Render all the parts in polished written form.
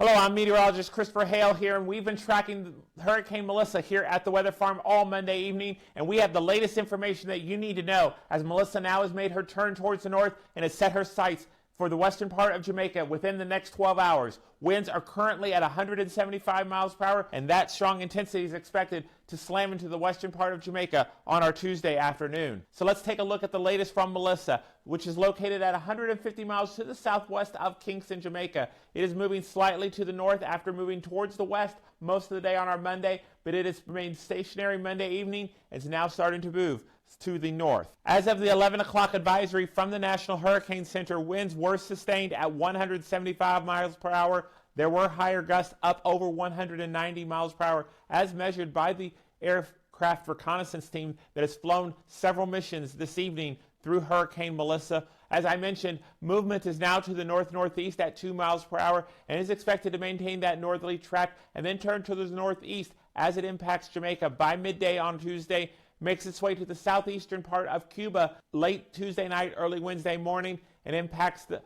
Hello, I'm meteorologist Christopher Hale here, and we've been tracking Hurricane Melissa here at the weather farm all Monday evening, and we have the latest information that you need to know as Melissa now has made her turn towards the north and has set her sights for the western part of Jamaica within the next 12 hours. Winds are currently at 175 miles per hour, and that strong intensity is expected to slam into the western part of Jamaica on our Tuesday afternoon. So let's take a look at the latest from Melissa, which is located at 150 miles to the southwest of Kingston, Jamaica. It is moving slightly to the north after moving towards the west most of the day on our Monday, but it has remained stationary Monday evening and is now starting to move to the north. As of the 11 o'clock advisory from the National Hurricane Center, winds were sustained at 175 miles per hour. There were higher gusts up over 190 miles per hour as measured by the aircraft reconnaissance team that has flown several missions this evening through Hurricane Melissa. As I mentioned, movement is now to the north-northeast at 2 miles per hour and is expected to maintain that northerly track and then turn to the northeast as it impacts Jamaica by midday on Tuesday, makes its way to the southeastern part of Cuba late Tuesday night, early Wednesday morning, and impacts the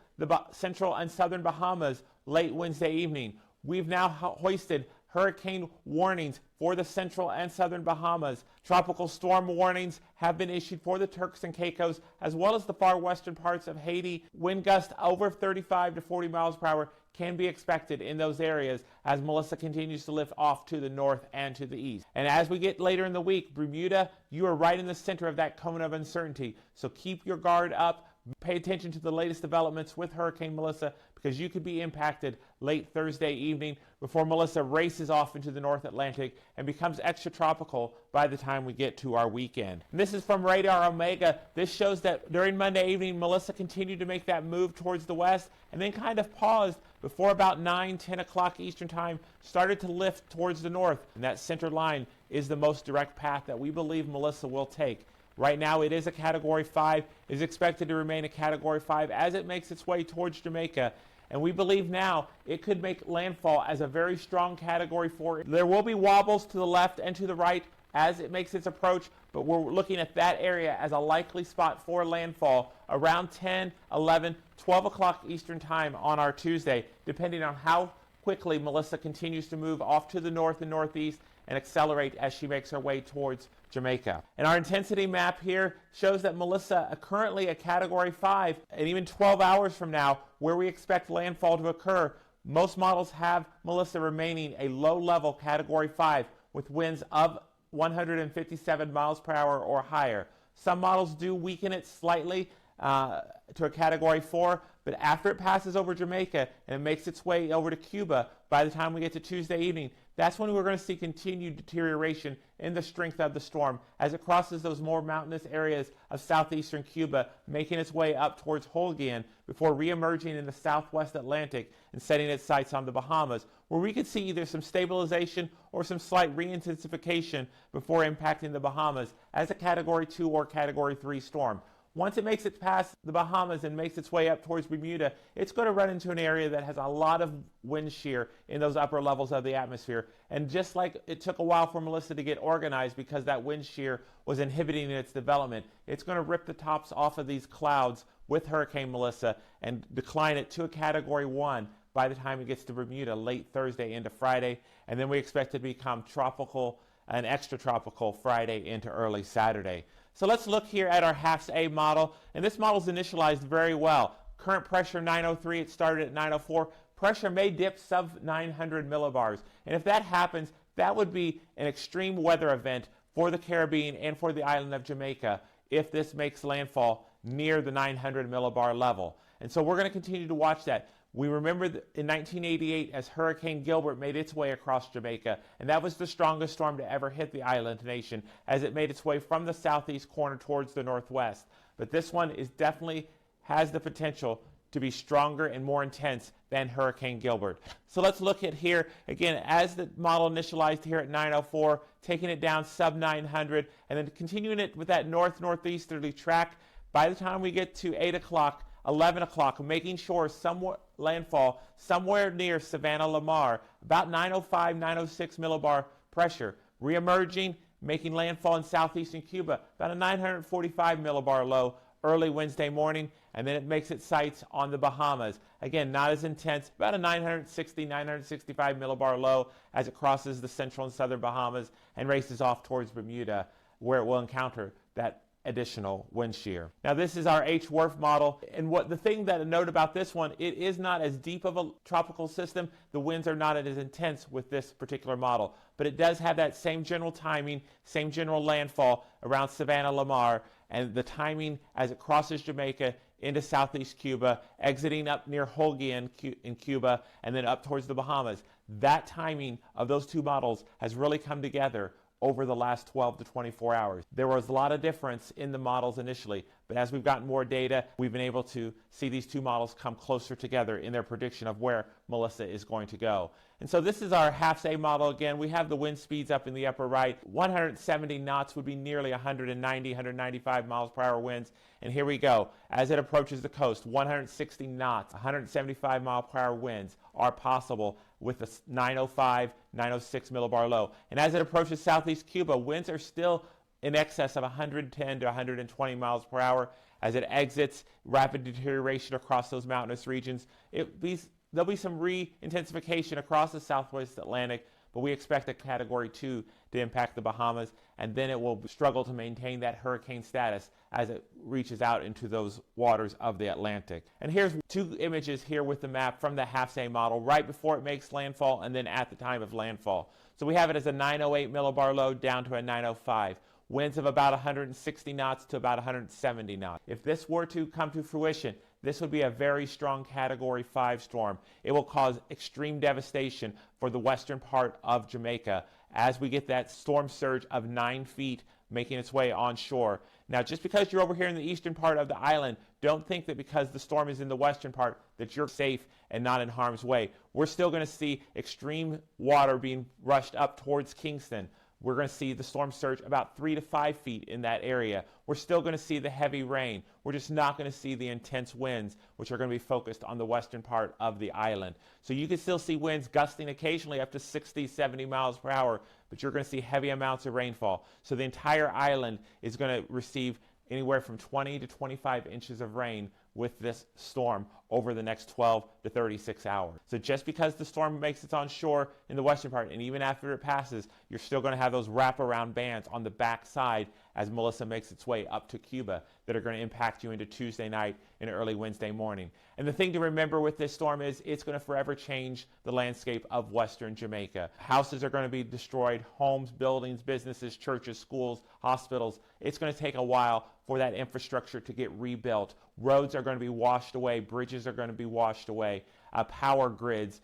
central and southern Bahamas late Wednesday evening. We've now hoisted hurricane warnings for the central and southern Bahamas. Tropical storm warnings have been issued for the Turks and Caicos, as well as the far western parts of Haiti. Wind gusts over 35 to 40 miles per hour can be expected in those areas as Melissa continues to lift off to the north and to the east. And as we get later in the week, Bermuda, you are right in the center of that cone of uncertainty. So keep your guard up. Pay attention to the latest developments with Hurricane Melissa because you could be impacted late Thursday evening before Melissa races off into the North Atlantic and becomes extratropical by the time we get to our weekend. And this is from Radar Omega. This shows that during Monday evening, Melissa continued to make that move towards the west and then kind of paused before about 9-10 o'clock Eastern Time, started to lift towards the north. And that center line is the most direct path that we believe Melissa will take. Right now it is a Category 5, is expected to remain a Category 5 as it makes its way towards Jamaica. And we believe now it could make landfall as a very strong Category 4. There will be wobbles to the left and to the right as it makes its approach, but we're looking at that area as a likely spot for landfall around 10, 11, 12 o'clock Eastern Time on our Tuesday, depending on how quickly Melissa continues to move off to the north and northeast and accelerate as she makes her way towards Jamaica. And our intensity map here shows that Melissa currently a Category 5, and even 12 hours from now, where we expect landfall to occur, most models have Melissa remaining a low-level Category 5 with winds of 157 miles per hour or higher. Some models do weaken it slightly to a Category 4, but after it passes over Jamaica and it makes its way over to Cuba, by the time we get to Tuesday evening, that's when we're going to see continued deterioration in the strength of the storm as it crosses those more mountainous areas of southeastern Cuba, making its way up towards Holguin before re-emerging in the southwest Atlantic and setting its sights on the Bahamas, where we could see either some stabilization or some slight re-intensification before impacting the Bahamas as a Category 2 or Category 3 storm. Once it makes it past the Bahamas and makes its way up towards Bermuda, it's going to run into an area that has a lot of wind shear in those upper levels of the atmosphere. And just like it took a while for Melissa to get organized because that wind shear was inhibiting its development, it's going to rip the tops off of these clouds with Hurricane Melissa and decline it to a Category 1 by the time it gets to Bermuda late Thursday into Friday. And then we expect it to become tropical and extratropical Friday into early Saturday. So let's look here at our HAFS-A model, and this model is initialized very well. Current pressure 903, it started at 904. Pressure may dip sub 900 millibars, and if that happens, that would be an extreme weather event for the Caribbean and for the island of Jamaica if this makes landfall near the 900 millibar level. And so we're going to continue to watch that. We remember that in 1988 as Hurricane Gilbert made its way across Jamaica, and that was the strongest storm to ever hit the island nation as it made its way from the southeast corner towards the northwest. But this one is definitely has the potential to be stronger and more intense than Hurricane Gilbert. So let's look at here, again, as the model initialized here at 904, taking it down sub 900, and then continuing it with that north-northeasterly track. By the time we get to 8 o'clock, 11 o'clock, making sure somewhat landfall somewhere near Savannah Lamar, about 905, 906 millibar pressure, re-emerging, making landfall in southeastern Cuba, about a 945 millibar low early Wednesday morning, and then it makes its sights on the Bahamas. Again, not as intense, about a 960, 965 millibar low as it crosses the central and southern Bahamas and races off towards Bermuda, where it will encounter that additional wind shear. Now this is our HWRF model, and the thing that I note about this one, it is not as deep of a tropical system. The winds are not as intense with this particular model, but it does have that same general timing, same general landfall around Savannah, Lamar, and the timing as it crosses Jamaica into southeast Cuba, exiting up near Holguin in Cuba, and then up towards the Bahamas. That timing of those two models has really come together over the last 12 to 24 hours. There was a lot of difference in the models initially, but as we've gotten more data, we've been able to see these two models come closer together in their prediction of where Melissa is going to go. And so this is our HAFS model again. We have the wind speeds up in the upper right. 170 knots would be nearly 190, 195 miles per hour winds. And here we go. As it approaches the coast, 160 knots, 175 mile per hour winds are possible with a 905, 906 millibar low. And as it approaches southeast Cuba, winds are still in excess of 110 to 120 miles per hour. As it exits, rapid deterioration across those mountainous regions. There'll be some re-intensification across the southwest Atlantic, but we expect a Category 2 to impact the Bahamas, and then it will struggle to maintain that hurricane status as it reaches out into those waters of the Atlantic. And here's two images here with the map from the HAFS model right before it makes landfall and then at the time of landfall. So we have it as a 908 millibar low down to a 905. Winds of about 160 knots to about 170 knots. If this were to come to fruition, this would be a very strong Category 5 storm. It will cause extreme devastation for the western part of Jamaica as we get that storm surge of 9 feet making its way onshore. Now, just because you're over here in the eastern part of the island, don't think that because the storm is in the western part that you're safe and not in harm's way. We're still going to see extreme water being rushed up towards Kingston. We're going to see the storm surge about 3 to 5 feet in that area. We're still going to see the heavy rain. We're just not going to see the intense winds, which are going to be focused on the western part of the island. So you can still see winds gusting occasionally up to 60, 70 miles per hour, but you're going to see heavy amounts of rainfall. So the entire island is going to receive anywhere from 20 to 25 inches of rain with this storm over the next 12 to 36 hours. So just because the storm makes it on shore in the western part, and even after it passes, you're still going to have those wraparound bands on the back side as Melissa makes its way up to Cuba that are going to impact you into Tuesday night and early Wednesday morning. And the thing to remember with this storm is it's going to forever change the landscape of western Jamaica. Houses are going to be destroyed, homes, buildings, businesses, churches, schools, hospitals. It's going to take a while for that infrastructure to get rebuilt. Roads are going to be washed away, bridges are going to be washed away, power grids,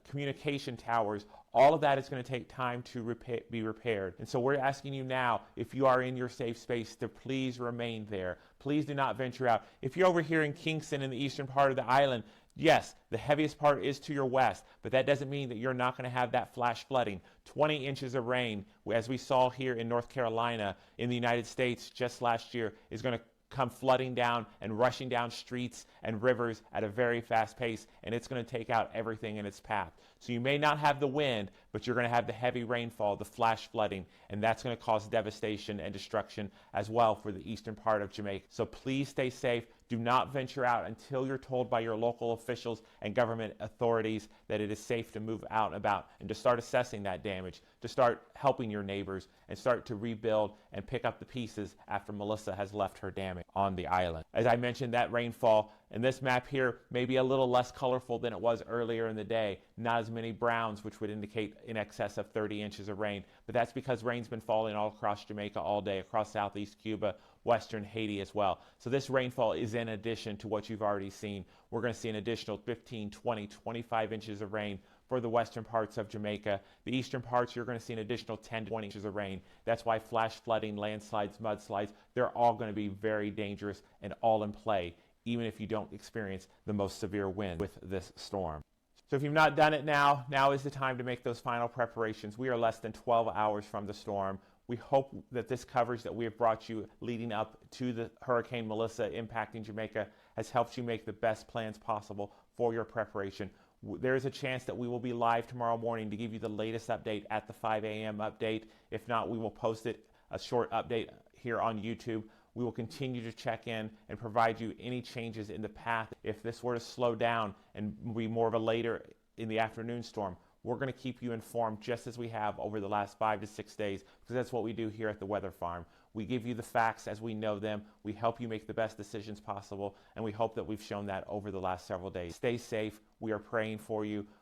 communication towers, all of that is going to take time to be repaired. And so we're asking you now, if you are in your safe space, to please remain there. Please do not venture out. If you're over here in Kingston in the eastern part of the island, yes, the heaviest part is to your west, but that doesn't mean that you're not going to have that flash flooding. 20 inches of rain, as we saw here in North Carolina in the United States just last year, is going to come flooding down and rushing down streets and rivers at a very fast pace, and it's going to take out everything in its path. So you may not have the wind, but you're going to have the heavy rainfall, the flash flooding, and that's going to cause devastation and destruction as well for the eastern part of Jamaica. So please stay safe. Do not venture out until you're told by your local officials and government authorities that it is safe to move out and about, and to start assessing that damage, to start helping your neighbors, and start to rebuild and pick up the pieces after Melissa has left her damage on the island. As I mentioned, that rainfall in this map here may be a little less colorful than it was earlier in the day. Not as many browns, which would indicate in excess of 30 inches of rain, but that's because rain's been falling all across Jamaica all day, across southeast Cuba, western Haiti as well. So this rainfall is in addition to what you've already seen. We're going to see an additional 15, 20, 25 inches of rain for the western parts of Jamaica. The eastern parts, you're going to see an additional 10 to 20 inches of rain. That's why flash flooding, landslides, mudslides, they're all going to be very dangerous and all in play, even if you don't experience the most severe wind with this storm. So if you've not done it now is the time to make those final preparations. We are less than 12 hours from the storm. We hope that this coverage that we have brought you leading up to the Hurricane Melissa impacting Jamaica has helped you make the best plans possible for your preparation. There is a chance that we will be live tomorrow morning to give you the latest update at the 5 a.m. update. If not, we will post it, a short update here on YouTube. We will continue to check in and provide you any changes in the path. If this were to slow down and be more of a later in the afternoon storm, we're going to keep you informed just as we have over the last 5 to 6 days, because that's what we do here at the Weather Farm. We give you the facts as we know them. We help you make the best decisions possible, and we hope that we've shown that over the last several days. Stay safe. We are praying for you.